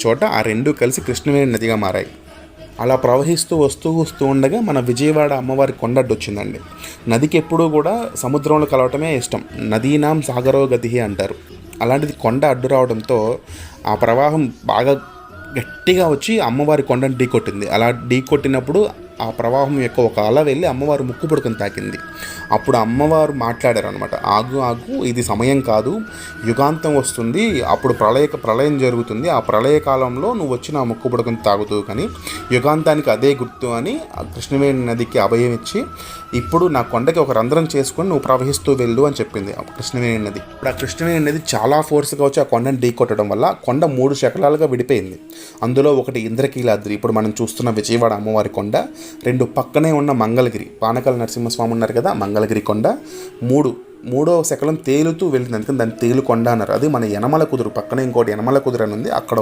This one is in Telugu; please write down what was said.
చోట ఆ రెండు కలిసి కృష్ణవేణి నదిగా మారాయి. అలా ప్రవహిస్తూ వస్తూ ఉండగా మన విజయవాడ అమ్మవారి కొండ అడ్డొచ్చిందండి. నదికి ఎప్పుడూ కూడా సముద్రంలో కలవటమే ఇష్టం. నదీనాం సాగరో గతిహి అంటారు. అలాంటిది కొండ అడ్డు రావడంతో ఆ ప్రవాహం బాగా గట్టిగా వచ్చి అమ్మవారి కొండను ఢీకొట్టింది. అలా ఢీకొట్టినప్పుడు ఆ ప్రవాహం యొక్క ఒక అల వెళ్ళి అమ్మవారి ముక్కు పుడకను తాకింది. అప్పుడు అమ్మవారు మాట్లాడారు అనమాట, ఆగు ఆగు, ఇది సమయం కాదు, యుగాంతం వస్తుంది, అప్పుడు ప్రళయం జరుగుతుంది, ఆ ప్రళయ కాలంలో నువ్వు వచ్చి నా ముక్కు పుడకను తాగుతూ కానీ యుగాంతానికి అదే గుర్తు అని కృష్ణవేణి నదికి అభయం ఇచ్చి ఇప్పుడు నా కొండకి ఒక రంధ్రం చేసుకొని నువ్వు ప్రవహిస్తూ వెళ్ళు అని చెప్పింది ఆ కృష్ణవేణి నది. ఇప్పుడు ఆ కృష్ణవేణి నది చాలా ఫోర్స్గా వచ్చి ఆ కొండను ఢీకొట్టడం వల్ల కొండ 3 శకలాలుగా విడిపోయింది. అందులో ఒకటి ఇంద్రకీలాద్రి, ఇప్పుడు మనం చూస్తున్న విజయవాడ అమ్మవారి కొండ, 2 పక్కనే ఉన్న మంగళగిరి, పానకాల నరసింహస్వామి ఉన్నారు కదా, మంగళగిరి కొండ, మూడో శకలం తేలుతూ వెళ్తుంది, అందుకని దాన్ని తేలుకొండ అన్నారు. అది మన యనమల కుదురు పక్కనే ఇంకోటి యనమల కుదురు అని ఉంది, అక్కడ